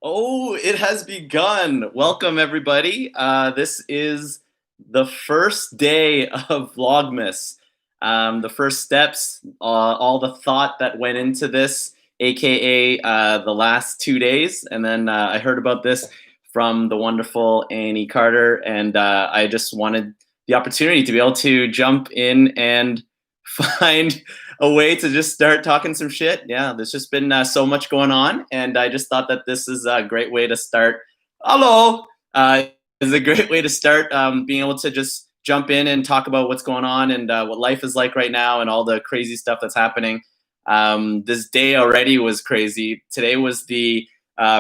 Oh, it has begun. Welcome, everybody. This is the first day of Vlogmas. The first steps, all the thought that went into this, aka the last 2 days. And then I heard about this from the wonderful Annie Carter, and I just wanted the opportunity to be able to jump in and find a way to just start talking some shit. Yeah, there's just been so much going on, and I just thought that this is a great way to start. Hello, is a great way to start being able to just jump in and talk about what's going on and what life is like right now and all the crazy stuff that's happening. This day already was crazy. Today was the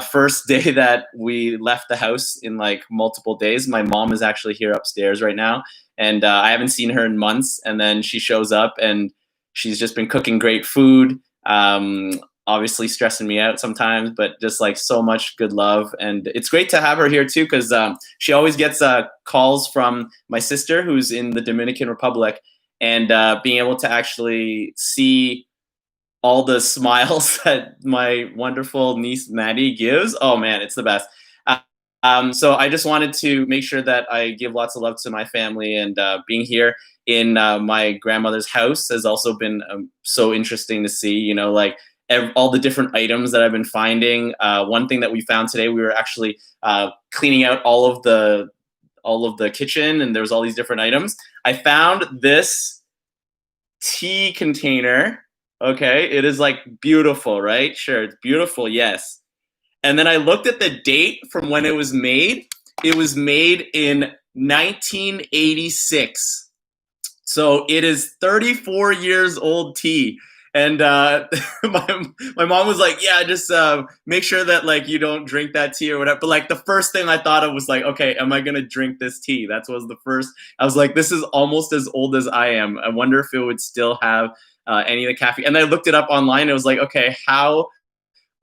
first day that we left the house in like multiple days. My mom is actually here upstairs right now, and I haven't seen her in months. And then she shows up, and she's just been cooking great food. Obviously stressing me out sometimes, but just like so much good love. And it's great to have her here too, because she always gets calls from my sister who's in the Dominican Republic, and being able to actually see all the smiles that my wonderful niece Maddie gives. Oh man, it's the best. So I just wanted to make sure that I give lots of love to my family, and being here in my grandmother's house has also been so interesting to see. You know, like all the different items that I've been finding. One thing that we found today, we were actually cleaning out all of the kitchen, and there was all these different items. I found this tea container. Okay, it is like beautiful, right? Sure, it's beautiful, yes. And then I looked at the date from when it was made. It was made in 1986. So it is 34 years old tea. And my mom was like, yeah, just make sure that like you don't drink that tea or whatever. But like the first thing I thought of was like, okay, am I gonna drink this tea? That was the first. I was like, this is almost as old as I am. I wonder if it would still have any of the caffeine. And I looked it up online. It was like, okay, how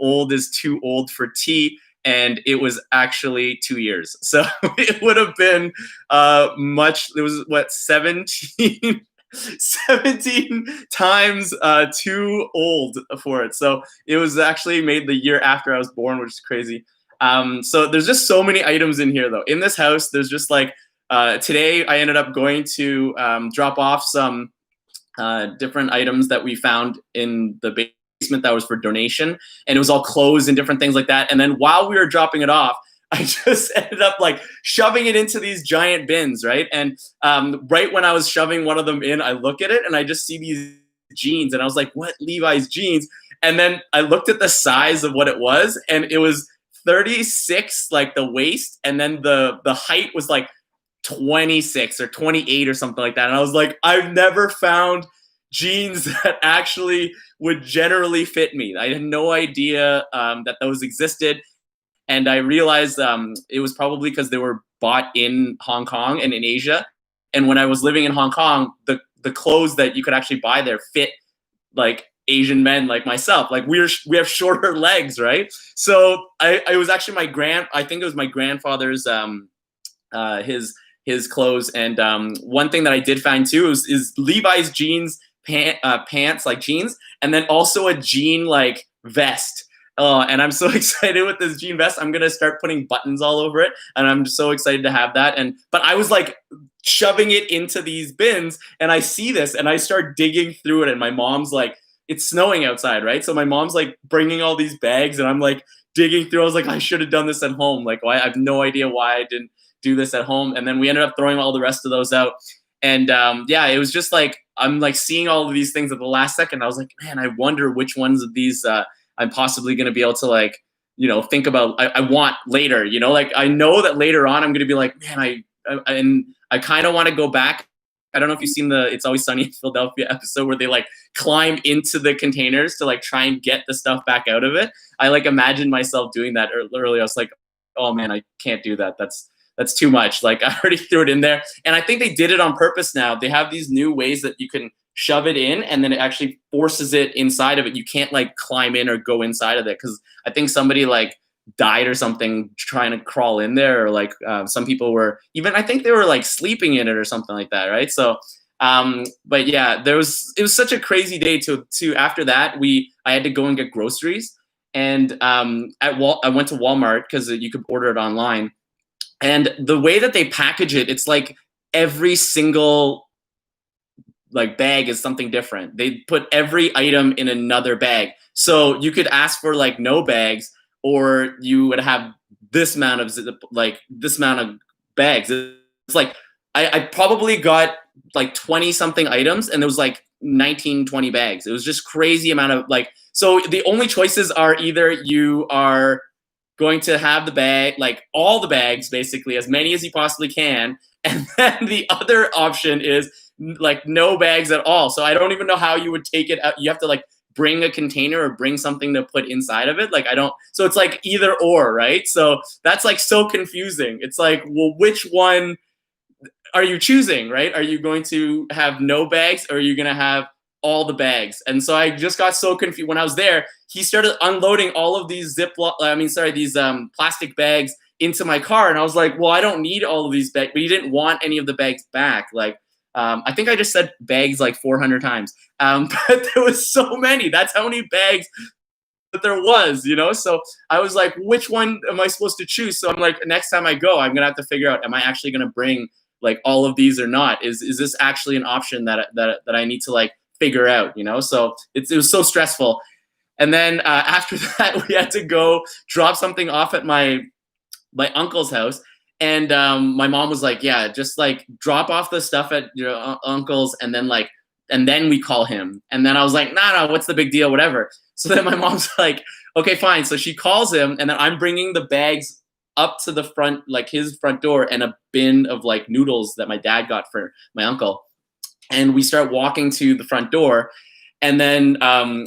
old is too old for tea? And it was actually 2 years. So it would have been it was what, 17 times too old for it. So it was actually made the year after I was born, which is crazy. So there's just so many items in here though. In this house, there's just like, today I ended up going to drop off some different items that we found in the basement that was for donation, and it was all clothes and different things like that. And then while we were dropping it off, I just ended up like shoving it into these giant bins, right? And right when I was shoving one of them in, I look at it and I just see these jeans, and I was like, what, Levi's jeans? And then I looked at the size of what it was, and it was 36, like the waist, and then the height was like 26 or 28 or something like that. And I was like, I've never found jeans that actually would generally fit me. I had no idea that those existed. And I realized it was probably because they were bought in Hong Kong and in Asia. And when I was living in Hong Kong, the clothes that you could actually buy there fit like Asian men like myself. Like we have shorter legs, right? So I was actually I think it was my grandfather's his clothes. And one thing that I did find too is Levi's jeans pants, like jeans, and then also a jean like vest. And I'm so excited with this jean vest. I'm gonna start putting buttons all over it, and I'm so excited to have that. But I was like shoving it into these bins, and I see this, and I start digging through it, and my mom's like, it's snowing outside, right? So my mom's like bringing all these bags, and I'm like digging through. I was like, I should have done this at home. Like, why? I have no idea why I didn't do this at home. And then we ended up throwing all the rest of those out. And yeah, it was just like, I'm like seeing all of these things at the last second. I was like, man, I wonder which ones of these I'm possibly going to be able to like, you know, think about, I want later, you know, like I know that later on I'm going to be like, man, I kind of want to go back. I don't know if you've seen the It's Always Sunny in Philadelphia episode where they like climb into the containers to like try and get the stuff back out of it. I like imagined myself doing that earlier. I was like, oh man, I can't do that. That's too much. Like I already threw it in there. And I think they did it on purpose now. They have these new ways that you can shove it in, and then it actually forces it inside of it. You can't like climb in or go inside of it, because I think somebody like died or something trying to crawl in there, or like some people were even, I think they were like sleeping in it or something like that, right? So but yeah, it was such a crazy day to after that I had to go and get groceries. And I went to Walmart because you could order it online. And the way that they package it, it's like every single like bag is something different. They put every item in another bag. So you could ask for like no bags, or you would have this amount of this amount of bags. It's like I probably got like 20 something items, and there was like 19, 20 bags. It was just crazy amount of like, so the only choices are either you are going to have the bag, like all the bags, basically, as many as you possibly can. And then the other option is like no bags at all. So I don't even know how you would take it out. You have to like bring a container or bring something to put inside of it. Like I don't, so it's like either or, right? So that's like so confusing. It's like, well, which one are you choosing, right? Are you going to have no bags, or are you going to have all the bags? And so I just got so confused when I was there. He started unloading all of these these plastic bags into my car, and I was like, well, I don't need all of these bags. But he didn't want any of the bags back. Like, I think I just said bags like 400 times, but there was so many. That's how many bags that there was, you know? So I was like, which one am I supposed to choose? So I'm like, next time I go, I'm gonna have to figure out, am I actually gonna bring like all of these or not? Is this actually an option that I need to like figure out, you know? So it was so stressful. And then after that, we had to go drop something off at my uncle's house. And my mom was like, yeah, just like drop off the stuff at your uncle's, and then we call him. And then I was like, no, what's the big deal? Whatever. So then my mom's like, okay, fine. So she calls him, and then I'm bringing the bags up to the front, like his front door, and a bin of like noodles that my dad got for my uncle. And we start walking to the front door. And then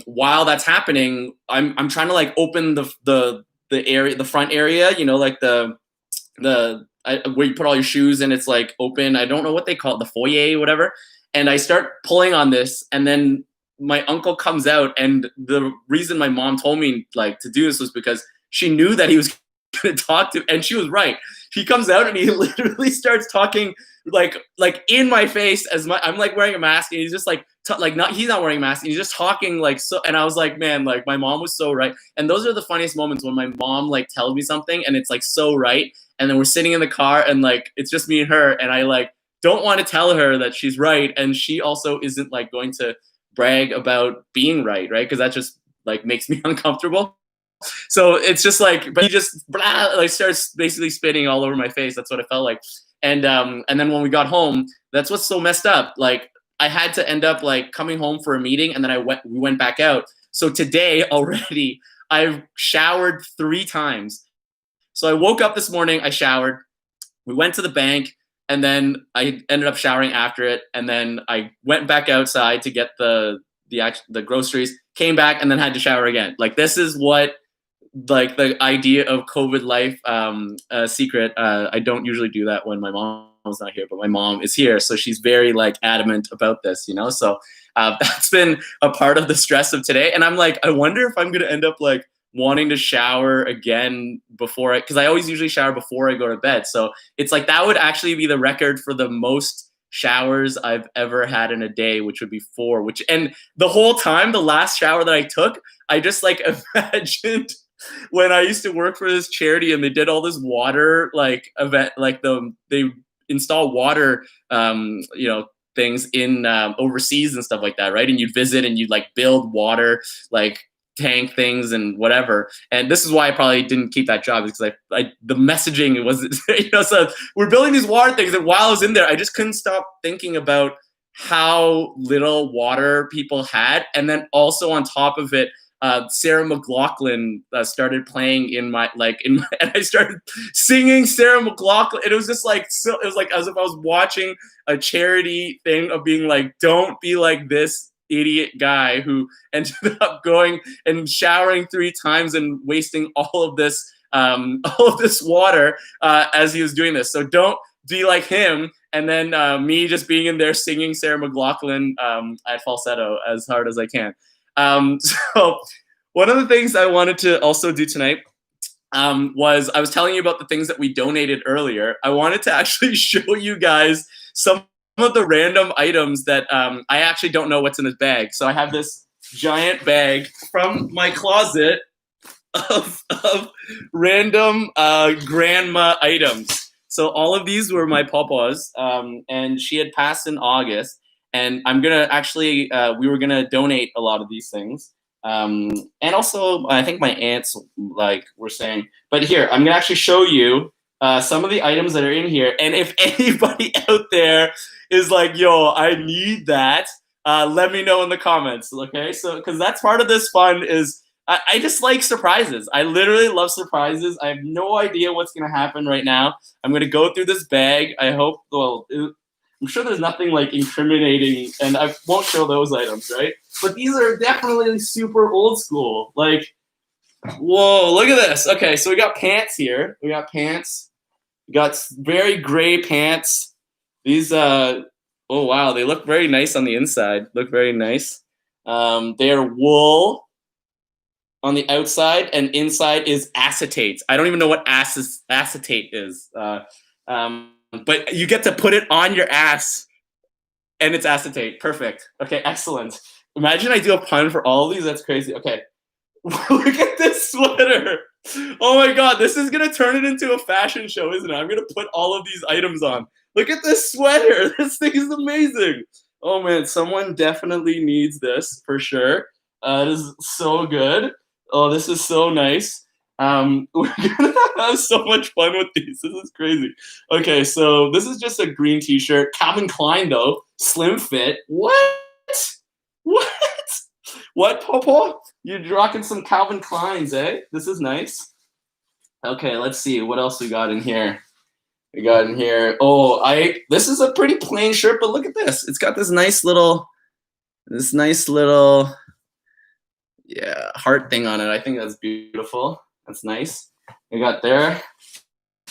while that's happening, I'm trying to like open the area, the front area, you know, like where you put all your shoes and it's like open. I don't know what they call it, the foyer, whatever. And I start pulling on this, and then my uncle comes out. And the reason my mom told me like to do this was because she knew that he was going to talk to, and she was right. He comes out and he literally starts talking like in my face I'm like wearing a mask, and he's just like he's not wearing a mask, and he's just talking like so. And I was like, man, like my mom was so right. And those are the funniest moments, when my mom like tells me something and it's like so right. And then we're sitting in the car, and like it's just me and her, and I like don't want to tell her that she's right, and she also isn't like going to brag about being right, because that just like makes me uncomfortable. So it's just like, but he just like starts basically spitting all over my face. That's what it felt like. And then when we got home, that's what's so messed up. Like I had to end up like coming home for a meeting, and then we went back out. So today already I've showered 3 times. So I woke up this morning, I showered, we went to the bank, and then I ended up showering after it. And then I went back outside to get the groceries, came back, and then had to shower again. Like this is what like the idea of COVID life secret. I don't usually do that when my mom's not here, but my mom is here, so she's very like adamant about this, you know. So that's been a part of the stress of today. And I'm like, I wonder if I'm gonna end up like wanting to shower again before because I always usually shower before I go to bed. So it's like that would actually be the record for the most showers I've ever had in a day, which would be 4. And the whole time, the last shower that I took, I just like imagined when I used to work for this charity, and they did all this water like event, like they install water things in overseas and stuff like that, right? And you'd visit and you'd like build water like tank things and whatever. And this is why I probably didn't keep that job, because the messaging was so we're building these water things, and while I was in there, I just couldn't stop thinking about how little water people had. And then also on top of it, Sarah McLachlan started playing in my and I started singing Sarah McLachlan. It was just like it was like as if I was watching a charity thing of being like, don't be like this idiot guy who ended up going and showering 3 times and wasting all of this water as he was doing this. So don't be like him. And then me just being in there singing Sarah McLachlan at falsetto as hard as I can. So one of the things I wanted to also do tonight was I was telling you about the things that we donated earlier. I wanted to actually show you guys some of the random items that I actually don't know what's in this bag. So I have this giant bag from my closet. of random grandma items. So all of these were my papa's, and she had passed in August. And I'm gonna actually, we were gonna donate a lot of these things, and also I think my aunts like were saying. But here, I'm gonna actually show you some of the items that are in here. And if anybody out there is like, "Yo, I need that," let me know in the comments. Okay, so because that's part of this fun is I just like surprises. I literally love surprises. I have no idea what's gonna happen right now. I'm gonna go through this bag. I hope. Well, I'm sure there's nothing like incriminating, and I won't show those items, right? But these are definitely super old school. Like, whoa, look at this. Okay, so we got pants here. We got pants. We got very gray pants. These, oh wow, they look very nice on the inside. Look very nice. They are wool on the outside, and inside is acetate. I don't even know what acetate is. But you get to put it on your ass, and it's acetate. Perfect. Okay, excellent. Imagine I do a pun for all of these. That's crazy. Okay, look at this sweater. Oh my god, this is gonna turn it into a fashion show, isn't it? I'm gonna put all of these items on. Look at this sweater. This thing is amazing. Oh man, someone definitely needs this for sure. It is so good. Oh, this is so nice. We're gonna have so much fun with these. This is crazy. Okay, so this is just a green t-shirt. Calvin Klein though, slim fit. What? What? What, Popo? You're rocking some Calvin Kleins, eh? This is nice. Okay, let's see what else we got in here. We got in here. Oh, this is a pretty plain shirt, but look at this. It's got this nice little, yeah, heart thing on it. I think that's beautiful. That's nice. We got there.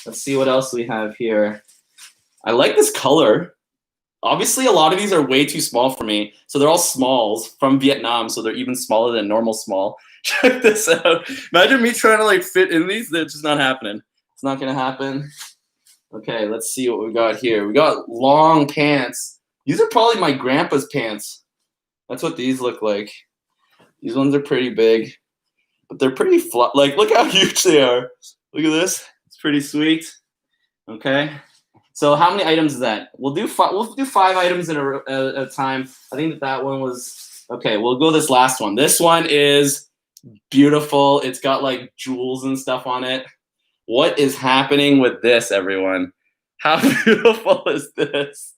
Let's see what else we have here. I like this color. Obviously, a lot of these are way too small for me. So they're all smalls from Vietnam, so they're even smaller than normal small. Check this out. Imagine me trying to like fit in these. They're just not happening. It's not gonna happen. Okay, let's see what we got here. We got long pants. These are probably my grandpa's pants. That's what these look like. These ones are pretty big, but they're pretty flat. Like, look how huge they are. Look at this. It's pretty sweet. Okay. So how many items is that? We'll do 5 items at a time. I think that one was okay. We'll go this last one. This one is beautiful. It's got like jewels and stuff on it. What is happening with this, everyone? How beautiful is this?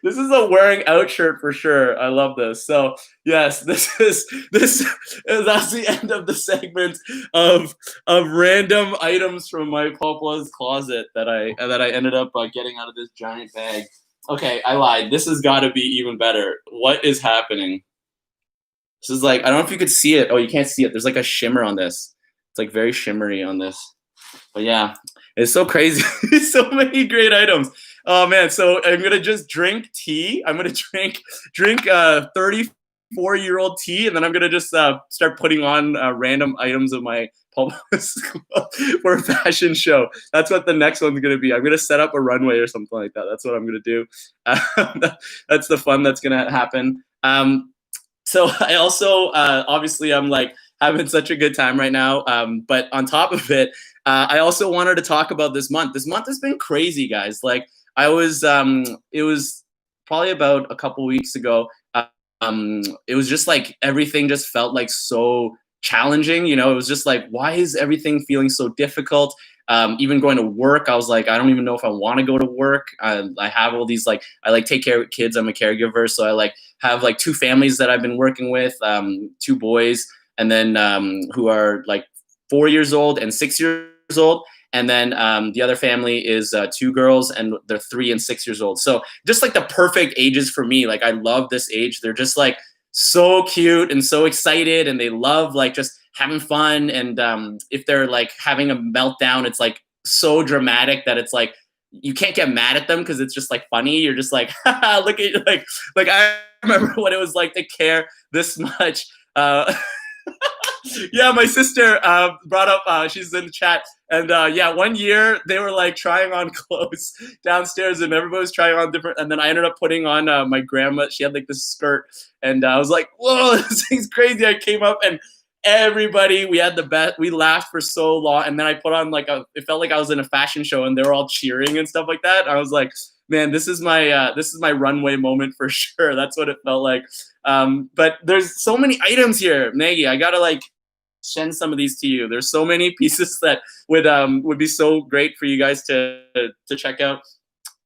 This is a wearing out shirt for sure. I love this. So yes, that's the end of the segment of random items from my papa's closet that I ended up getting out of this giant bag. Okay, I lied. This has got to be even better. What is happening? This is like, I don't know if you could see it. Oh, you can't see it. There's like a shimmer on this. It's like very shimmery on this. But yeah, it's so crazy. So many great items. Oh man, so I'm gonna just drink tea. I'm gonna drink 34-year-old tea, and then I'm gonna just start putting on random items of my Papa's for a fashion show. That's what the next one's gonna be. I'm gonna set up a runway or something like that. That's what I'm gonna do. That's the fun that's gonna happen. So I also obviously I'm like having such a good time right now. But on top of it, I also wanted to talk about this month. This month has been crazy, guys. Like it was probably about a couple weeks ago. It was just like everything just felt like so challenging. You know, it was just like, why is everything feeling so difficult? Even going to work, I was like, I don't even know if I want to go to work. I have all these like, I like take care of kids. I'm a caregiver, so I like have like 2 families that I've been working with, 2 boys, and then who are like 4 years old and 6 years old. And then the other family is 2 girls, and they're 3 and 6 years old. So just like the perfect ages for me. Like I love this age. They're just like so cute and so excited, and they love like just having fun. And if they're like having a meltdown, it's like so dramatic that it's like you can't get mad at them because it's just like funny. You're just like, look at like I remember what it was like to care this much. Yeah, my sister brought up, she's in the chat, and yeah, one year they were like trying on clothes downstairs, and everybody was trying on different, and then I ended up putting on my grandma, she had like this skirt, and I was like, whoa, this thing's crazy. I came up, and everybody, we had the best, we laughed for so long. And then I put on like it felt like I was in a fashion show and they were all cheering and stuff like that. I was like, man, this is my runway moment for sure. That's what it felt like. But there's so many items here, Maggie. I gotta like send some of these to you. There's so many pieces that would be so great for you guys to check out.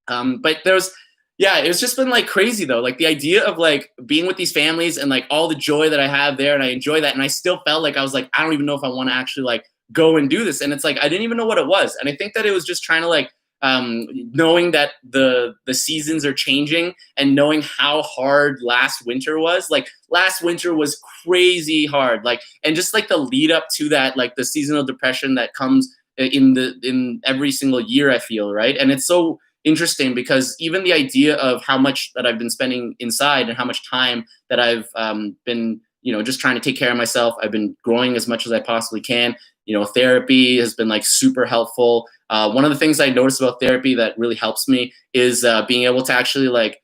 But there's, yeah, it's just been like crazy though. Like the idea of like being with these families and like all the joy that I have there, and I enjoy that. And I still felt like I was like, I don't even know if I want to actually like go and do this. And it's like I didn't even know what it was. And I think that it was just trying to like knowing that the seasons are changing and knowing how hard last winter was. Like last winter was crazy hard. Like, and just like the lead up to that, like the seasonal depression that comes in every single year, I feel, right? And it's so interesting because even the idea of how much that I've been spending inside and how much time that I've been, just trying to take care of myself. I've been growing as much as I possibly can. Therapy has been like super helpful. One of the things I noticed about therapy that really helps me is being able to actually like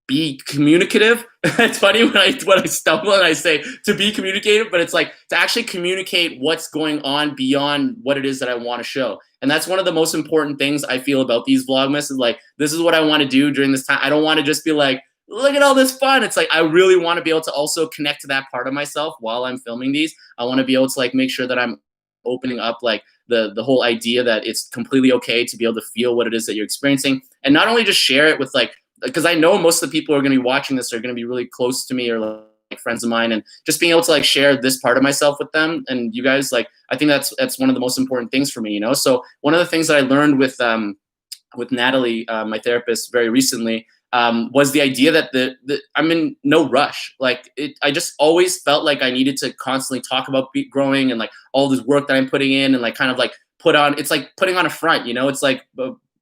be communicative. It's funny when I stumble and I say to be communicative, but it's like to actually communicate what's going on beyond what it is that I want to show. And that's one of the most important things I feel about these Vlogmas is like, this is what I want to do during this time. I don't want to just be like, look at all this fun. It's like, I really want to be able to also connect to that part of myself while I'm filming these. I want to be able to like make sure that I'm opening up like the whole idea that it's completely okay to be able to feel what it is that you're experiencing. And not only just share it with like, because I know most of the people who are going to be watching this are going to be really close to me or like friends of mine, and just being able to like share this part of myself with them and you guys, like I think that's one of the most important things for me, So one of the things that I learned with Natalie, my therapist, very recently was the idea that I'm in no rush. Like I just always felt like I needed to constantly talk about growing and like all this work that I'm putting in and like kind of like it's like putting on a front, It's like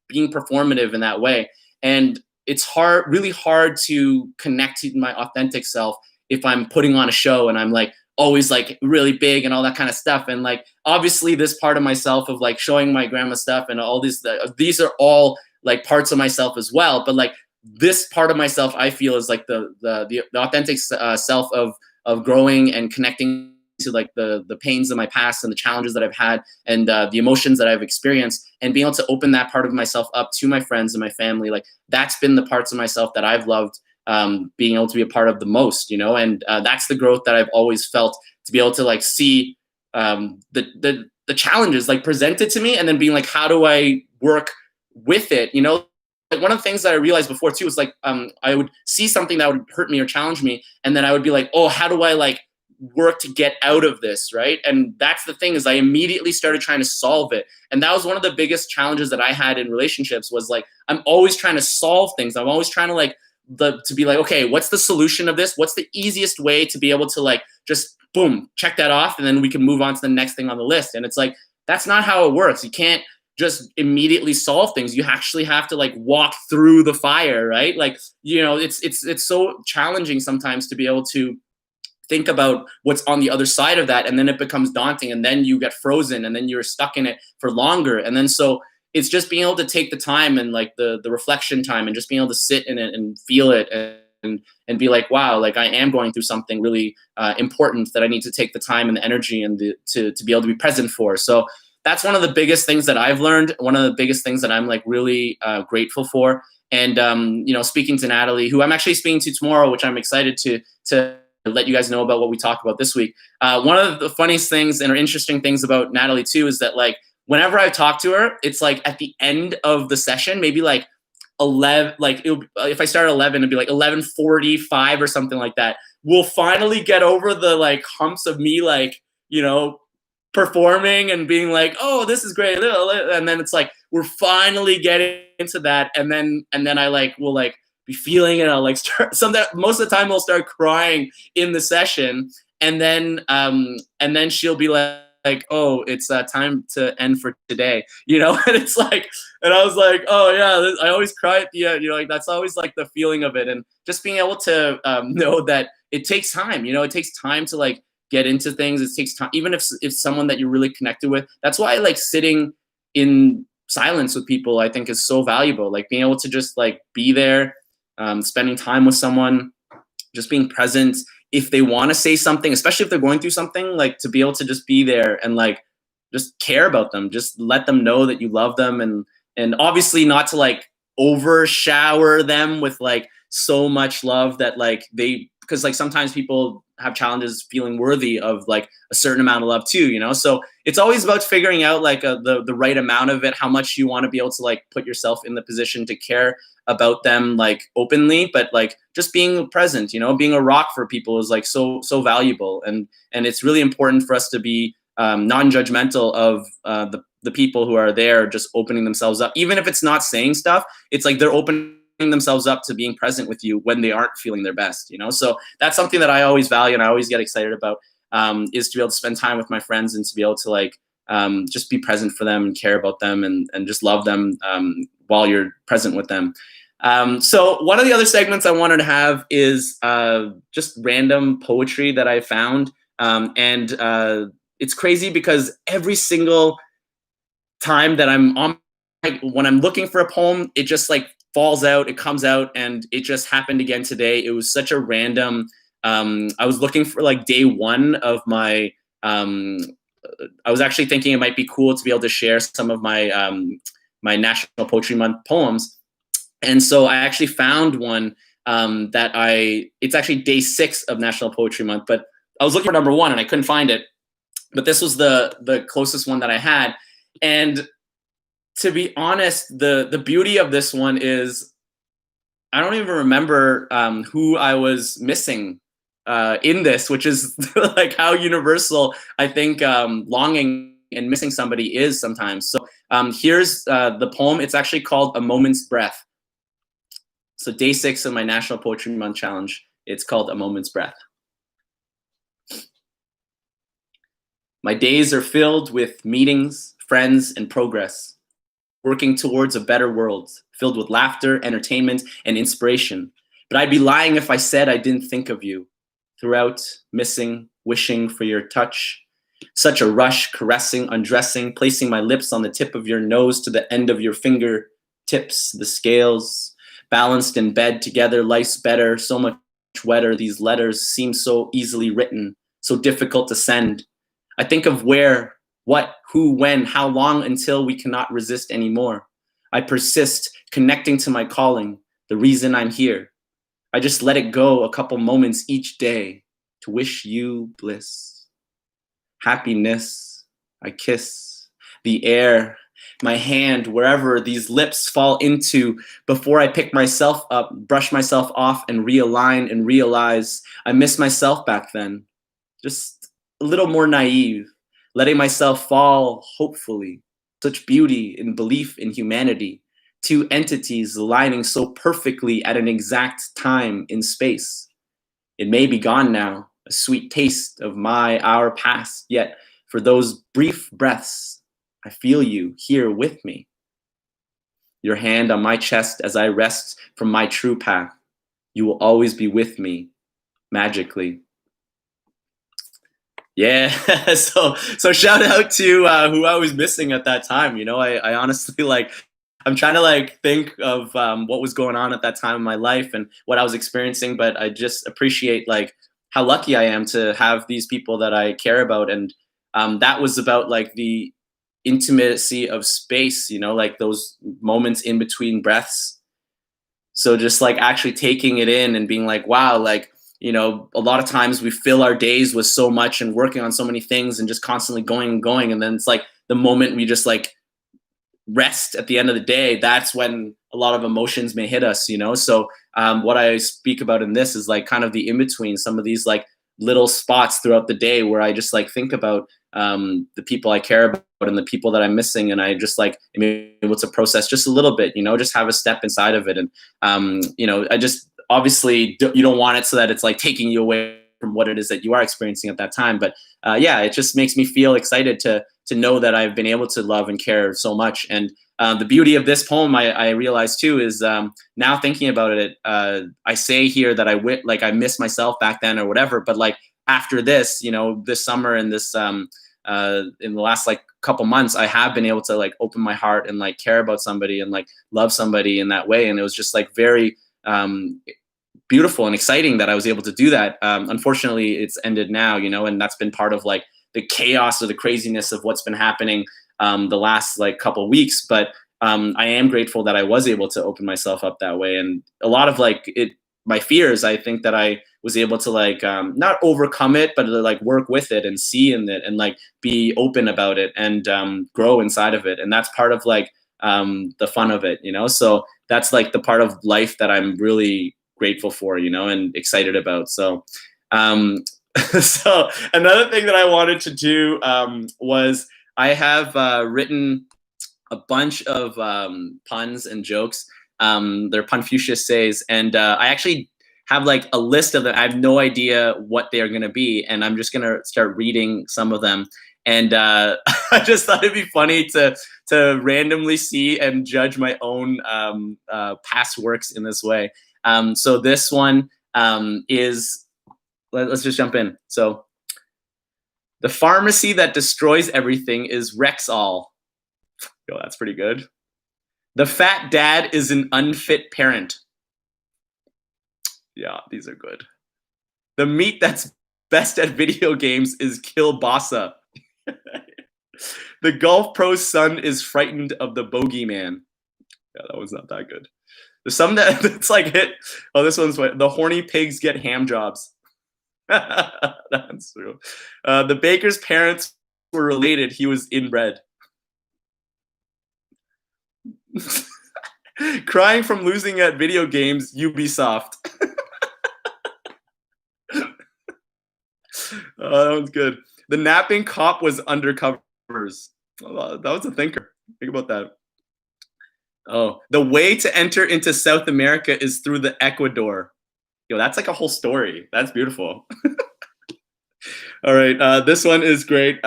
being performative in that way. And it's really hard to connect to my authentic self if I'm putting on a show and I'm like always like really big and all that kind of stuff. And like, obviously this part of myself of like showing my grandma stuff and all these are all like parts of myself as well. But like this part of myself, I feel is like the authentic self of growing and connecting to like the pains of my past and the challenges that I've had and the emotions that I've experienced, and being able to open that part of myself up to my friends and my family. Like that's been the parts of myself that I've loved being able to be a part of the most, and that's the growth that I've always felt, to be able to like see the challenges like presented to me and then being like, how do I work with it? Like one of the things that I realized before too was like I would see something that would hurt me or challenge me, and then I would be like, oh, how do I like work to get out of this, right? And that's the thing, is I immediately started trying to solve it. And that was one of the biggest challenges that I had in relationships, was like I'm always trying to solve things. I'm always trying to like to be like, okay, what's the solution of this? What's the easiest way to be able to like just boom, check that off, and then we can move on to the next thing on the list. And it's like, that's not how it works. You can't just immediately solve things. You actually have to like walk through the fire, right? Like, it's so challenging sometimes to be able to think about what's on the other side of that, and then it becomes daunting, and then you get frozen, and then you're stuck in it for longer. And then so it's just being able to take the time and like the reflection time, and just being able to sit in it and feel it and be like, wow, like I am going through something really important that I need to take the time and the energy and to be able to be present for. So that's one of the biggest things that I've learned. One of the biggest things that I'm like really grateful for. And speaking to Natalie, who I'm actually speaking to tomorrow, which I'm excited to let you guys know about what we talked about this week. One of the funniest things and or interesting things about Natalie too is that like whenever I talk to her, it's like at the end of the session, maybe like 11, like if I start at 11, it'd be like 11:45 or something like that. We'll finally get over the like humps of me like performing and being like, oh, this is great, and then it's like we're finally getting into that, and then I like will like be feeling it. I'll like start most of the time I'll start crying in the session, and then she'll be like, oh, it's time to end for today, and it's like, and I was like, oh yeah, I always cry at the end, like that's always like the feeling of it. And just being able to know that it takes time, it takes time to like get into things. It takes time, even if someone that you're really connected with. That's why like sitting in silence with people, I think, is so valuable. Like being able to just like be there, spending time with someone, just being present if they want to say something, especially if they're going through something, like to be able to just be there and like just care about them, just let them know that you love them, and obviously not to like over shower them with like so much love that like they, because like sometimes people have challenges feeling worthy of like a certain amount of love too, you know? So it's always about figuring out like the right amount of it, how much you want to be able to like put yourself in the position to care about them like openly, but like just being present, you know, being a rock for people is like so valuable. And it's really important for us to be non-judgmental of the people who are there, just opening themselves up. Even if it's not saying stuff, it's like they're opening themselves up to being present with you when they aren't feeling their best, you know? So that's something that I always value and I always get excited about, is to be able to spend time with my friends and to be able to like just be present for them and care about them and just love them while you're present with them. So one of the other segments I wanted to have is just random poetry that I found. It's crazy because every single time that I'm on, like, when I'm looking for a poem, it just like falls out, it comes out, and it just happened again today. It was such a random, I was looking for like day one of my, I was actually thinking it might be cool to be able to share some of my, my National Poetry Month poems. And so I actually found one it's actually day 6 of National Poetry Month, but I was looking for number 1 and I couldn't find it. But this was the closest one that I had. And to be honest, the beauty of this one is I don't even remember who I was missing in this, which is like how universal I think longing and missing somebody is sometimes. So here's the poem. It's actually called A Moment's Breath. So day 6 of my National Poetry Month challenge. It's called A Moment's Breath. My days are filled with meetings, friends, and progress, working towards a better world, filled with laughter, entertainment, and inspiration. But I'd be lying if I said I didn't think of you. Throughout, missing, wishing for your touch. Such a rush, caressing, undressing, placing my lips on the tip of your nose to the end of your fingertips, the scales, balanced in bed together, life's better, so much wetter. These letters seem so easily written, so difficult to send. I think of where, what, who, when, how long until we cannot resist anymore. I persist, connecting to my calling, the reason I'm here. I just let it go a couple moments each day to wish you bliss. Happiness, I kiss the air, my hand, wherever these lips fall into before I pick myself up, brush myself off and realign and realize I miss myself back then. Just a little more naive, letting myself fall hopefully. Such beauty and belief in humanity. 2 entities aligning so perfectly at an exact time in space. It may be gone now, a sweet taste of our past, yet for those brief breaths, I feel you here with me. Your hand on my chest as I rest from my true path. You will always be with me, magically. Yeah, so shout out to who I was missing at that time. You know, I honestly like, I'm trying to like think of what was going on at that time in my life and what I was experiencing, but I just appreciate like how lucky I am to have these people that I care about. And that was about like the intimacy of space, you know, like those moments in between breaths. So just like actually taking it in and being like, wow, like, you know, a lot of times we fill our days with so much and working on so many things and just constantly going and going. And then it's like the moment we just like rest at the end of the day, that's when a lot of emotions may hit us, you know? So what I speak about in this is like kind of the in-between, some of these like little spots throughout the day where I just like think about the people I care about and the people that I'm missing. And I just like am able to process just a little bit, you know, just have a step inside of it. And, you know, I just, obviously you don't want it so that it's like taking you away from what it is that you are experiencing at that time. But yeah, it just makes me feel excited to know that I've been able to love and care so much. And the beauty of this poem, I realized too, is now thinking about it, I say here that I miss myself back then or whatever, but like after this, you know, this summer and this, in the last like couple months, I have been able to like open my heart and like care about somebody and like love somebody in that way. And it was just like very, beautiful and exciting that I was able to do that. Unfortunately, it's ended now, and that's been part of like the chaos or the craziness of what's been happening the last like couple weeks. But I am grateful that I was able to open myself up that way. And a lot of like my fears, I think that I was able to like not overcome it, but like work with it and see in it and like be open about it and grow inside of it. And that's part of like the fun of it, So that's like the part of life that I'm really grateful for, and excited about. So so another thing that I wanted to do was I have written a bunch of puns and jokes. They're Confucius says, and I actually have like a list of them. I have no idea what they're going to be, and I'm just going to start reading some of them. And I just thought it'd be funny to randomly see and judge my own past works in this way. So this one is, let's just jump in. So the pharmacy that destroys everything is Rexall. Yo, that's pretty good. The fat dad is an unfit parent. Yeah, these are good. The meat that's best at video games is kielbasa. The golf pro's son is frightened of the bogeyman. Yeah, that was not that good. There's some that's like hit. Oh, this one's the horny pigs get ham jobs. That's true. The baker's parents were related. He was inbred. Crying from losing at video games, Ubisoft. Oh, that one's good. The napping cop was undercovers. Oh, that was a thinker. Think about that. Oh, the way to enter into South America is through the Ecuador. Yo, that's like a whole story. That's beautiful. All right, this one is great.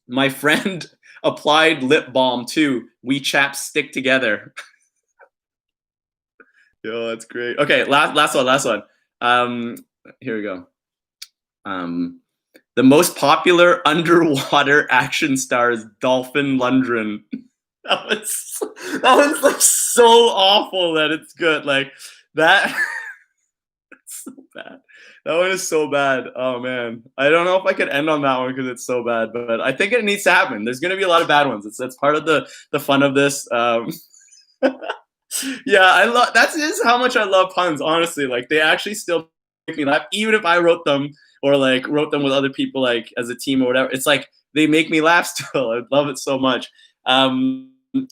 My friend applied lip balm too. We chaps stick together. Yo, that's great. Okay, last one. Here we go. The most popular underwater action star is Dolphin Lundgren. That one's like so awful that it's good. Like that. It's so bad. That one is so bad. Oh man, I don't know if I could end on that one because it's so bad, but I think it needs to happen. There's gonna be a lot of bad ones. That's part of the fun of this. Yeah, I love. That is how much I love puns. Honestly, like they actually still make me laugh, even if I wrote them or like wrote them with other people, like as a team or whatever. It's like they make me laugh still. I love it so much.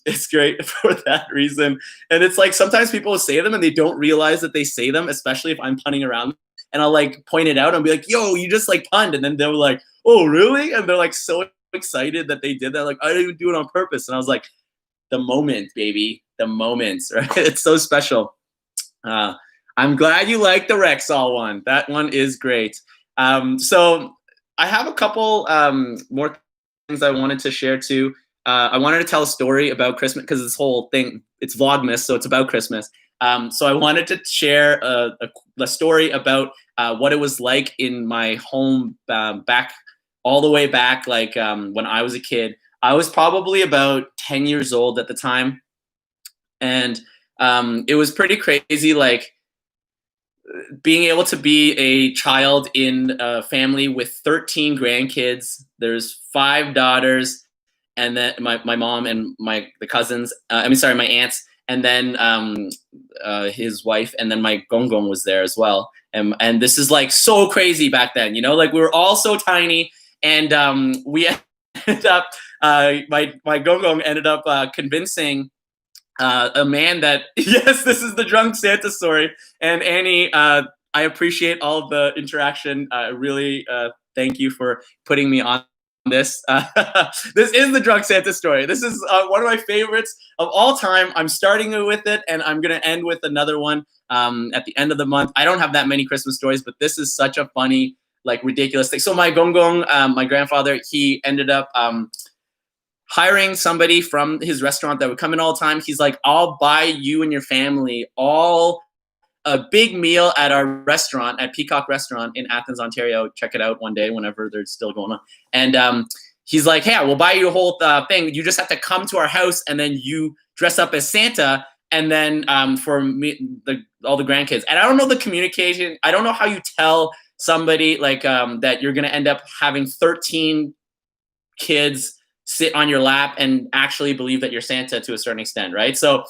It's great for that reason. And it's like sometimes people will say them and they don't realize that they say them, especially if I'm punning around. And I'll like point it out and be like, yo, you just like punned. And then they're like, oh, really? And they're like so excited that they did that. Like, I didn't even do it on purpose. And I was like, the moment, baby. The moments, right? It's so special. I'm glad you like the Rexall one. That one is great. So I have a couple more things I wanted to share too. I wanted to tell a story about Christmas because this whole thing, it's Vlogmas, so it's about Christmas. So I wanted to share a story about what it was like in my home back, all the way back, like when I was a kid. I was probably about 10 years old at the time. And it was pretty crazy, like being able to be a child in a family with 13 grandkids. There's 5 daughters. And then my mom and the cousins, my aunts, and then his wife, and then my gongong was there as well. And this is like so crazy back then, like we were all so tiny, and we ended up, my gongong ended up convincing a man that, yes, this is the drunk Santa story. And Annie, I appreciate all of the interaction. Really, thank you for putting me on this. This is the drunk Santa story. This is one of my favorites of all time. I'm starting with it, and I'm going to end with another one at the end of the month. I don't have that many Christmas stories, but this is such a funny, like ridiculous thing. So my gongong, my grandfather, he ended up hiring somebody from his restaurant that would come in all the time. He's like, I'll buy you and your family all a big meal at our restaurant, at Peacock Restaurant in Athens, Ontario. Check it out one day whenever they're still going on. And he's like, hey, we'll buy you a whole thing. You just have to come to our house and then you dress up as Santa and then for me, all the grandkids. And I don't know the communication. I don't know how you tell somebody like that you're gonna end up having 13 kids sit on your lap and actually believe that you're Santa to a certain extent, right? So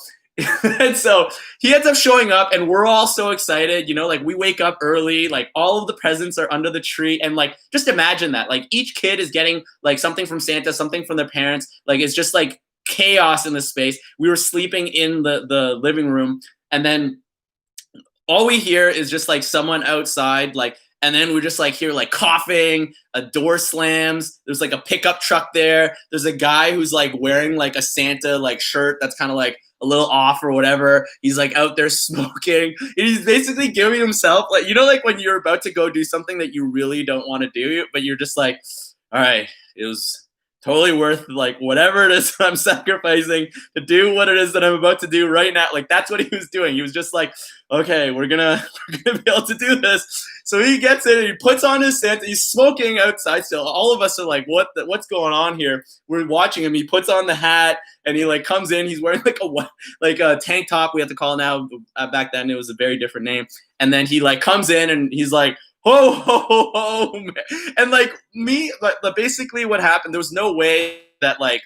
and so he ends up showing up and we're all so excited, you know, like we wake up early, like all of the presents are under the tree, and like just imagine that, like each kid is getting like something from Santa, something from their parents, like it's just like chaos in the space. We were sleeping in the living room, and then all we hear is just like someone outside, like, and then we just like hear like coughing, a door slams, there's like a pickup truck there, there's a guy who's like wearing like a Santa like shirt that's kind of like a little off or whatever. He's like out there smoking. He's basically giving himself like, you know, like when you're about to go do something that you really don't want to do, but you're just like, all right, it was totally worth like whatever it is I'm sacrificing to do what it is that I'm about to do right now. Like that's what he was doing. He was just like, okay, we're gonna be able to do this. So he gets in and he puts on his Santa. He's smoking outside still. All of us are like, what's going on here? We're watching him. He puts on the hat and he like comes in. He's wearing like a tank top. We have to call it now. Back then it was a very different name. And then he like comes in and he's like, ho, ho, ho, ho, man. And like me, but basically what happened, there was no way that like,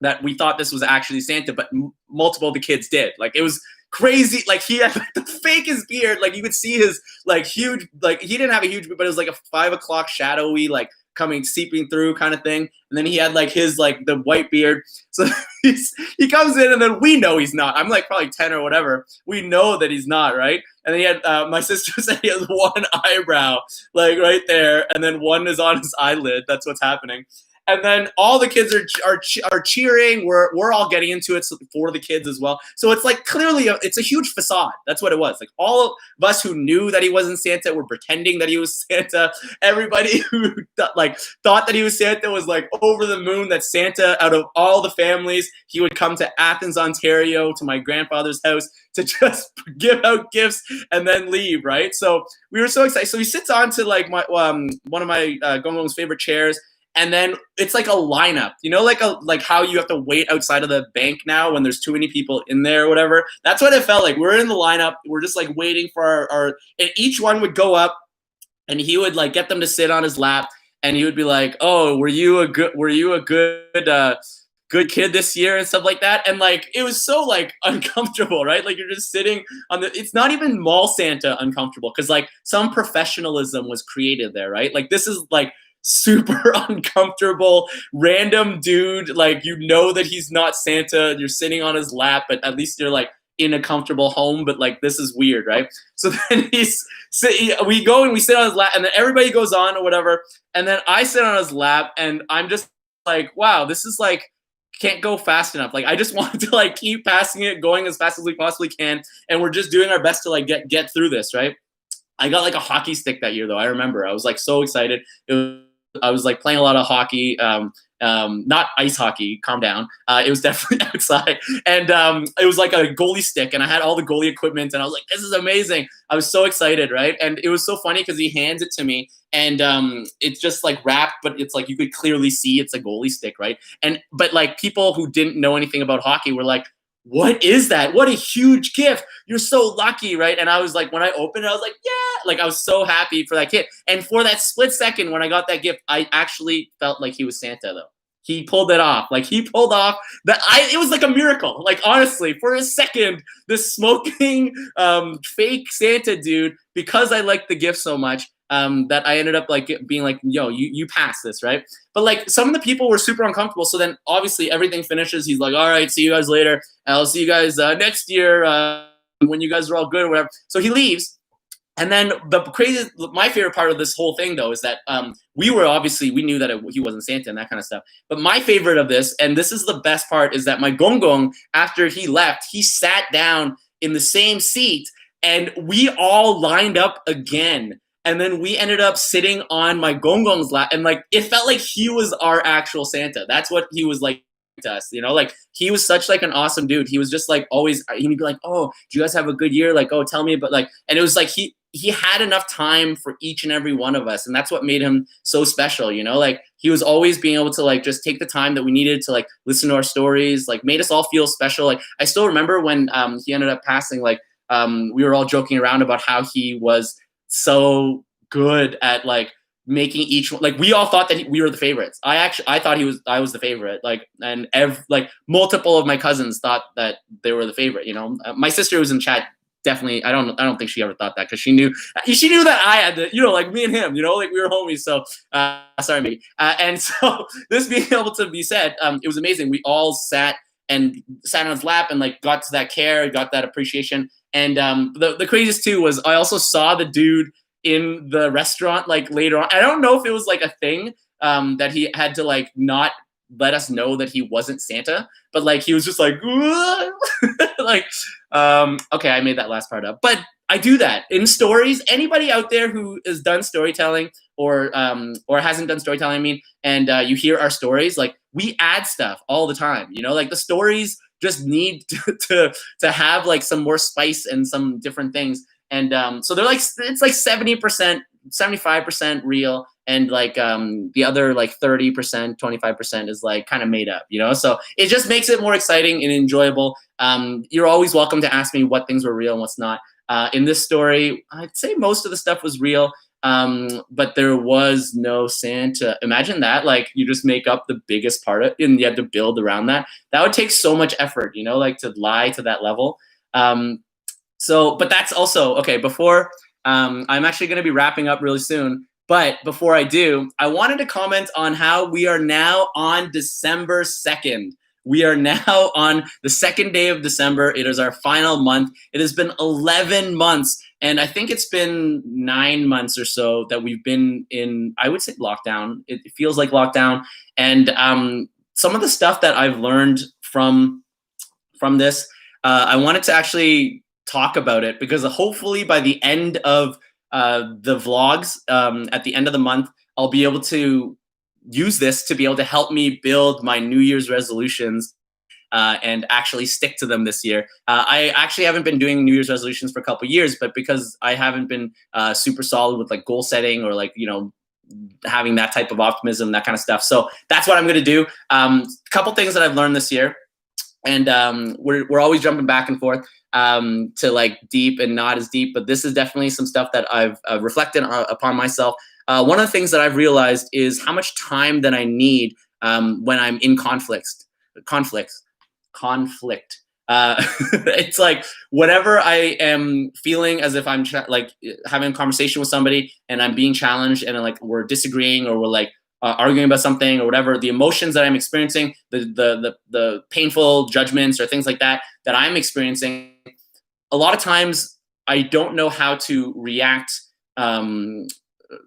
that we thought this was actually Santa, but multiple of the kids did. Like it was crazy. Like he had like, the fakest beard. Like you could see his like huge, like he didn't have a huge beard, but it was like a 5 o'clock shadowy, like coming, seeping through kind of thing. And then he had like his, like the white beard. So he comes in and then we know he's not. I'm like probably 10 or whatever. We know that he's not, right? And then he had, my sister said he has one eyebrow, like right there. And then one is on his eyelid. That's what's happening. And then all the kids are cheering. We're all getting into it for the kids as well. So it's like clearly it's a huge facade. That's what it was. Like all of us who knew that he wasn't Santa were pretending that he was Santa. Everybody who thought that he was Santa was like over the moon that Santa, out of all the families, he would come to Athens, Ontario, to my grandfather's house to just give out gifts and then leave, right? So we were so excited. So he sits on to like my one of my Gongong's favorite chairs. And then it's like a lineup, you know, like how you have to wait outside of the bank now when there's too many people in there or whatever. That's what it felt like. We're in the lineup. We're just like waiting for our and each one would go up and he would like get them to sit on his lap and he would be like, oh, were you a good kid this year and stuff like that. And like, it was so like uncomfortable, right? Like you're just sitting on it's not even mall Santa uncomfortable because like some professionalism was created there, right? Like this is like super uncomfortable random dude, like you know that he's not Santa, you're sitting on his lap, but at least you're like in a comfortable home, but like this is weird, right? So then we go and we sit on his lap and then everybody goes on or whatever, and then I sit on his lap and I'm just like, wow, this is like can't go fast enough. Like I just want to like keep passing it, going as fast as we possibly can, and we're just doing our best to like get through this, right? I got like a hockey stick that year though. I remember I was like so excited. I was like playing a lot of hockey, not ice hockey, calm down. It was definitely outside. And it was like a goalie stick and I had all the goalie equipment and I was like, this is amazing. I was so excited, right? And it was so funny because he hands it to me and it's just like wrapped, but it's like you could clearly see it's a goalie stick, right? But like people who didn't know anything about hockey were like, what is that? What a huge gift. You're so lucky, right? And I was like, when I opened it, I was like, yeah. Like I was so happy for that kid. And for that split second when I got that gift, I actually felt like he was Santa though. He pulled it off. Like he pulled off it was like a miracle. Like honestly, for a second, this smoking fake Santa dude, because I liked the gift so much, that I ended up like being like, yo, you pass this, right? But like some of the people were super uncomfortable. So then obviously everything finishes. He's like, all right, see you guys later. I'll see you guys next year when you guys are all good or whatever. So he leaves. And then my favorite part of this whole thing though is that we knew that he wasn't Santa and that kind of stuff. But my favorite of this, and this is the best part, is that my Gongong, after he left, he sat down in the same seat and we all lined up again. And then we ended up sitting on my Gongong's lap and like, it felt like he was our actual Santa. That's what he was like to us, you know, like he was such like an awesome dude. He was just like always, he'd be like, oh, do you guys have a good year? Like, oh, tell me about like, and it was like he had enough time for each and every one of us, and that's what made him so special, you know. Like, he was always being able to like just take the time that we needed to like listen to our stories, like made us all feel special. Like, I still remember when he ended up passing, like we were all joking around about how he was so good at like making each one, like we all thought that we were the favorites. I thought I was the favorite, like, and like multiple of my cousins thought that they were the favorite, you know. My sister was in chat, definitely. I don't think she ever thought that, because she knew that I had the, you know, like me and him, you know, like we were homies. So sorry, Maggie. And so this being able to be said, it was amazing. We all sat on his lap and like got to that care, got that appreciation. And the craziest too was I also saw the dude in the restaurant like later on. I don't know if it was like a thing that he had to like not let us know that he wasn't Santa, but like he was just like like okay, I made that last part up, but I do that in stories. Anybody out there who has done storytelling or hasn't done storytelling, I mean, and you hear our stories, like we add stuff all the time, you know, like the stories just need to have like some more spice and some different things. And so they're like, it's like 70%, 75% real, and like the other like 30%, 25% is like kind of made up, you know. So it just makes it more exciting and enjoyable. You're always welcome to ask me what things were real and what's not. In this story, I'd say most of the stuff was real, but there was no Santa. Imagine that, like you just make up the biggest part of it and you have to build around that. That would take so much effort, you know, like to lie to that level. So, but that's also, okay, before, I'm actually going to be wrapping up really soon. But before I do, I wanted to comment on how we are now on December 2nd. We are now on the second day of December. It is our final month. It has been 11 months. And I think it's been 9 months or so that we've been in, I would say, lockdown. It feels like lockdown. And some of the stuff that I've learned from this, I wanted to actually talk about it, because hopefully by the end of the vlogs, at the end of the month, I'll be able to use this to be able to help me build my New Year's resolutions and actually stick to them this year. I actually haven't been doing New Year's resolutions for a couple of years, but because I haven't been super solid with like goal setting or like, you know, having that type of optimism, that kind of stuff. So that's what I'm going to do. A couple things that I've learned this year. And we're always jumping back and forth to like deep and not as deep, but this is definitely some stuff that I've reflected upon myself. One of the things that I've realized is how much time that I need when I'm in conflict. It's like whenever I am feeling as if I'm like having a conversation with somebody and I'm being challenged and like we're disagreeing or we're like arguing about something or whatever, the emotions that I'm experiencing, the painful judgments or things like that I'm experiencing, a lot of times I don't know how to react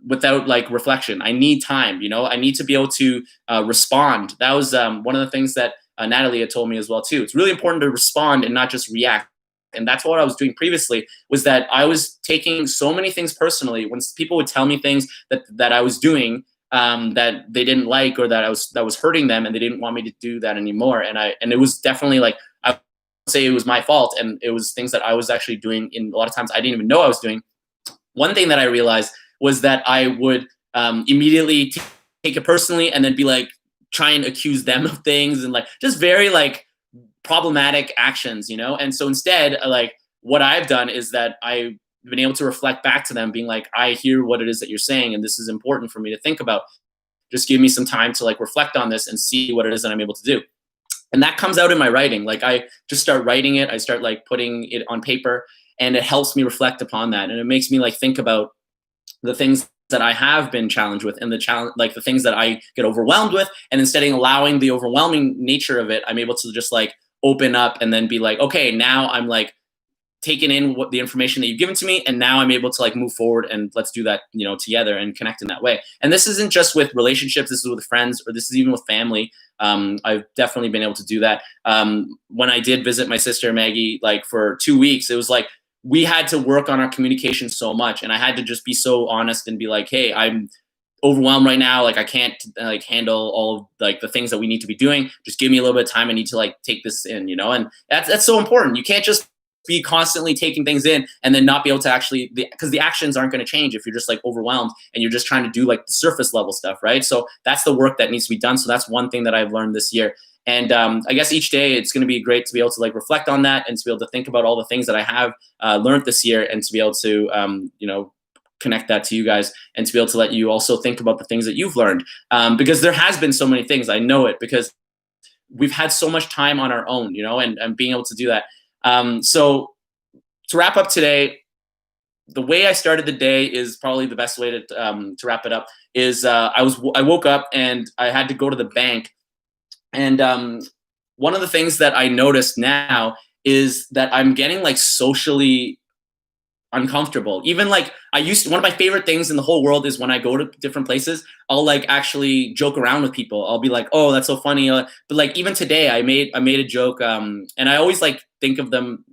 without like reflection. I need time, you know, I need to be able to respond. That was one of the things that Natalie had told me as well too. It's really important to respond and not just react. And that's what I was doing previously, was that I was taking so many things personally when people would tell me things that I was doing that they didn't like, or that was hurting them, and they didn't want me to do that anymore. And it was definitely like, I would say it was my fault, and it was things that I was actually doing in a lot of times I didn't even know I was doing. One thing that I realized was that I would immediately take it personally and then be like, try and accuse them of things and like just very like problematic actions, you know? And so instead, like what I've done is that I've been able to reflect back to them being like, I hear what it is that you're saying, and this is important for me to think about. Just give me some time to like reflect on this and see what it is that I'm able to do. And that comes out in my writing. Like I just start writing it. I start like putting it on paper, and it helps me reflect upon that. And it makes me like think about the things that I have been challenged with, and the challenge, like the things that I get overwhelmed with. And instead of allowing the overwhelming nature of it, I'm able to just like open up and then be like, okay, now I'm like taking in what the information that you've given to me, and now I'm able to like move forward and let's do that, you know, together and connect in that way. And this isn't just with relationships, this is with friends, or this is even with family. I've definitely been able to do that. When I did visit my sister Maggie, like for 2 weeks, it was like we had to work on our communication so much, and I had to just be so honest and be like, hey, I'm overwhelmed right now. Like I can't like handle all of like the things that we need to be doing. Just give me a little bit of time. I need to like take this in, you know? And that's so important. You can't just be constantly taking things in and then not be able to actually, because the actions aren't going to change if you're just like overwhelmed and you're just trying to do like the surface level stuff, right? So that's the work that needs to be done. So that's one thing that I've learned this year. And I guess each day it's going to be great to be able to like reflect on that and to be able to think about all the things that I have learned this year, and to be able to, connect that to you guys, and to be able to let you also think about the things that you've learned. Because there has been so many things, I know it, because we've had so much time on our own, and being able to do that. So to wrap up today, the way I started the day is probably the best way to wrap it up. Is I woke up and I had to go to the bank, and one of the things that I noticed now is that I'm getting like socially uncomfortable. Even like one of my favorite things in the whole world is when I go to different places, I'll like actually joke around with people. I'll be like, oh, that's so funny. But like even today I made a joke, and I always like think of them.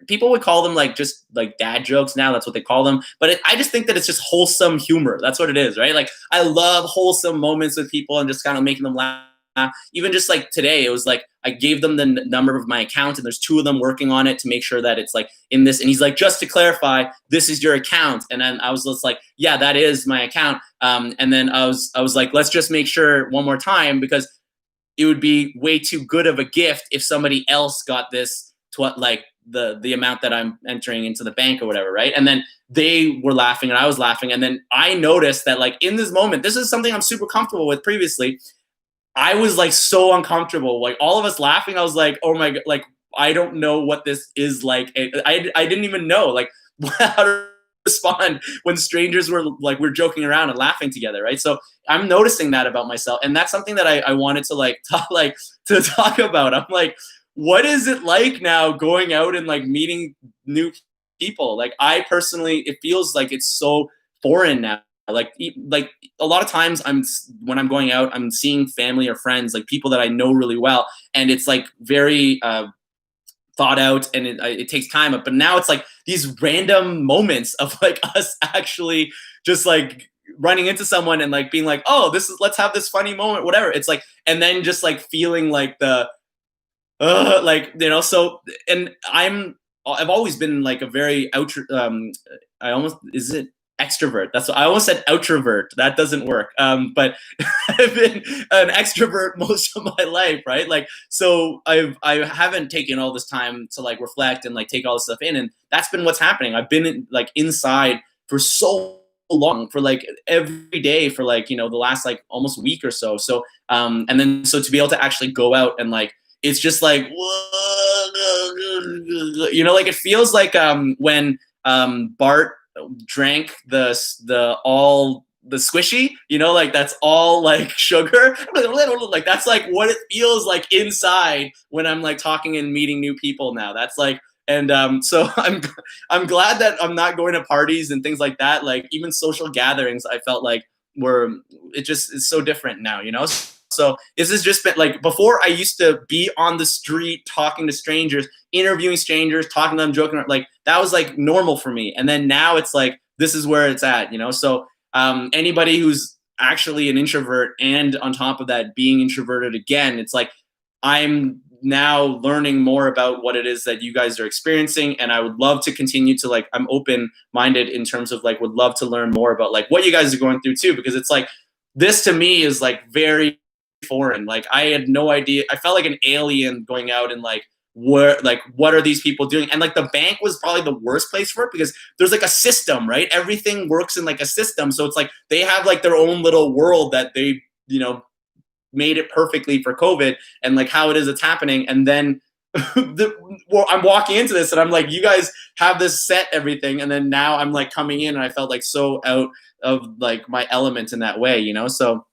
People would call them like just like dad jokes now. That's what they call them. But I just think that it's just wholesome humor. That's what it is, right? Like I love wholesome moments with people and just kind of making them laugh. Even just like today, it was like I gave them the number of my account, and there's 2 of them working on it to make sure that it's like in this. And he's like, just to clarify, this is your account. And then I was just like, yeah, that is my account. And then I was like, let's just make sure one more time, because it would be way too good of a gift if somebody else got this to what like the amount that I'm entering into the bank or whatever, right? And then they were laughing and I was laughing, and then I noticed that like in this moment, this is something I'm super comfortable with previously. I was like so uncomfortable, like all of us laughing. I was like, oh my God, like, I don't know what this is like. I didn't even know like how to respond when strangers were like, we're joking around and laughing together. Right. So I'm noticing that about myself. And that's something that I wanted to like, to talk about. I'm like, what is it like now going out and like meeting new people? Like I personally, it feels like it's so foreign now. Like a lot of times when I'm going out, I'm seeing family or friends, like people that I know really well, and it's like very thought out, and it takes time. But now it's like these random moments of like us actually just like running into someone and like being like, oh, let's have this funny moment, whatever. It's like, and then just like feeling like so, and I've always been like a very extrovert. That's what I almost said, outrovert. That doesn't work. But I've been an extrovert most of my life, right? Like, so I haven't taken all this time to like reflect and like take all this stuff in, and that's been what's happening. I've been like inside for so long, for like every day for like the last like almost week or so. So and then so to be able to actually go out and like, it's just like like it feels like when Bart drank the squishy, like that's all like sugar. Like that's like what it feels like inside when I'm like talking and meeting new people now. That's like, and so I'm glad that I'm not going to parties and things like that. Like even social gatherings, I felt like it's so different now, So this has just been like, before I used to be on the street talking to strangers, interviewing strangers, talking to them, joking, like that was like normal for me. And then now it's like, this is where it's at, So anybody who's actually an introvert and on top of that being introverted again, it's like, I'm now learning more about what it is that you guys are experiencing. And I would love to continue to like, I'm open-minded in terms of like, would love to learn more about like what you guys are going through too, because it's like, this to me is like very foreign. Like I had no idea. I felt like an alien going out and like, what are these people doing? And like the bank was probably the worst place for it, because there's like a system, right? Everything works in like a system. So it's like they have like their own little world that they, made it perfectly for COVID, and like how it is it's happening. And then I'm walking into this and I'm like, you guys have this set everything. And then now I'm like coming in and I felt like so out of like my element in that way, So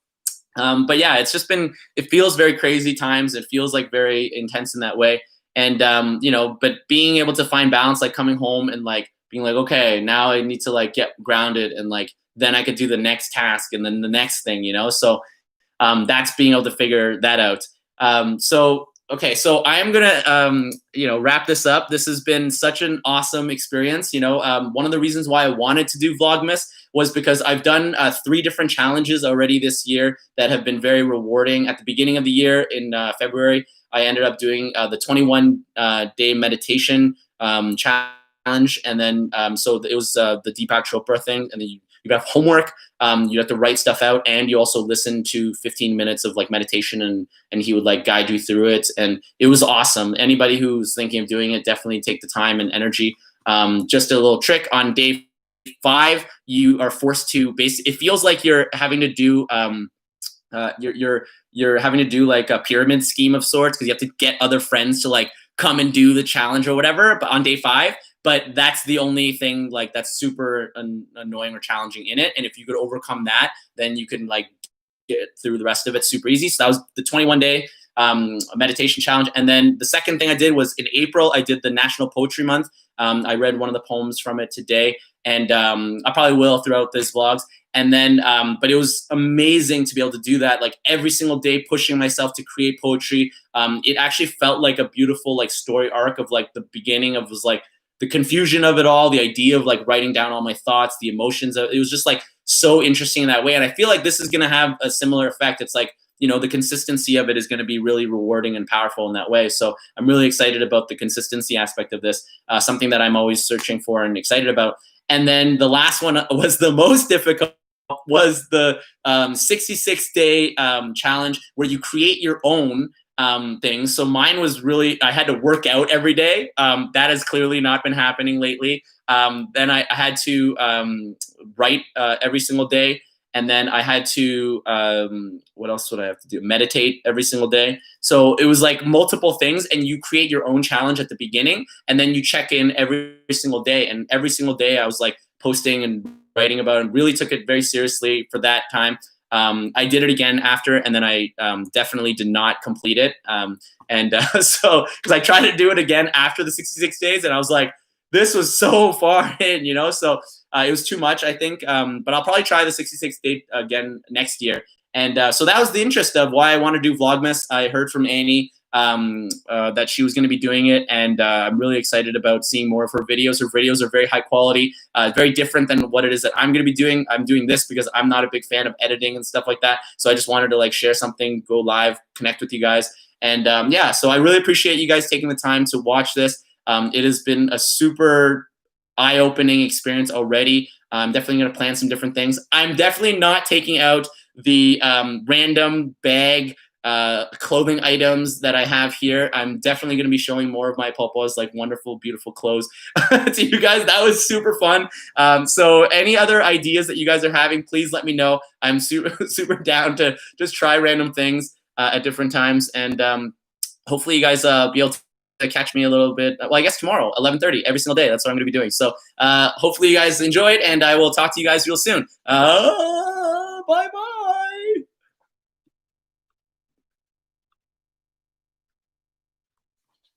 but yeah, it's just been, it feels very crazy times. It feels like very intense in that way. And, but being able to find balance, like coming home and like being like, okay, now I need to like get grounded, and like, then I could do the next task and then the next thing, So that's being able to figure that out. Okay, so I am gonna, wrap this up. This has been such an awesome experience. One of the reasons why I wanted to do Vlogmas was because I've done 3 different challenges already this year that have been very rewarding. At the beginning of the year in February, I ended up doing the 21 day meditation challenge. And then so it was the Deepak Chopra thing, and then you have homework. You have to write stuff out, and you also listen to 15 minutes of like meditation, and he would like guide you through it, and it was awesome. Anybody who's thinking of doing it, definitely take the time and energy. Just a little trick: on day 5, you are forced to it feels like you're having to do you're having to do like a pyramid scheme of sorts, because you have to get other friends to like come and do the challenge or whatever, but on day 5. But that's the only thing like that's super annoying or challenging in it. And if you could overcome that, then you can like get through the rest of it super easy. So that was the 21-day meditation challenge. And then the second thing I did was in April, I did the National Poetry Month. I read one of the poems from it today, and I probably will throughout this vlogs. And then, but it was amazing to be able to do that, like every single day, pushing myself to create poetry. It actually felt like a beautiful like story arc of like the beginning of was like the confusion of it all, the idea of like writing down all my thoughts, the emotions. It was just like so interesting in that way. And I feel like this is going to have a similar effect. It's like, you know, the consistency of it is going to be really rewarding and powerful in that way. So I'm really excited about the consistency aspect of this, something that I'm always searching for and excited about. And then the last one was the most difficult, was the 66-day challenge, where you create your own things. So mine was really, I had to work out every day. That has clearly not been happening lately. Then I had to write every single day. And then I had to, what else would I have to do? Meditate every single day. So it was like multiple things, and you create your own challenge at the beginning, and then you check in every single day. And every single day I was like posting and writing about it, and really took it very seriously for that time. I did it again after, and then I definitely did not complete it. So, because I tried to do it again after the 66 days, and I was like, this was so far in, you know, so it was too much, I think. But I'll probably try the 66 day again next year. And so that was the interest of why I want to do Vlogmas. I heard from Annie that she was going to be doing it, and I'm really excited about seeing more of her videos. Her videos are very high quality, very different than what it is that I'm going to be doing. I'm doing this because I'm not a big fan of editing and stuff like that. So I just wanted to like share something, go live, connect with you guys. And yeah, so I really appreciate you guys taking the time to watch this. It has been a super eye-opening experience already. I'm definitely going to plan some different things. I'm definitely not taking out the random bag clothing items that I have here. I'm definitely going to be showing more of my Popo's like wonderful, beautiful clothes to you guys. That was super fun. So any other ideas that you guys are having, please let me know. I'm super down to just try random things at different times. And hopefully you guys be able to catch me a little bit. Well, I guess tomorrow, 11:30, every single day. That's what I'm going to be doing. So hopefully you guys enjoyed, and I will talk to you guys real soon. Bye-bye.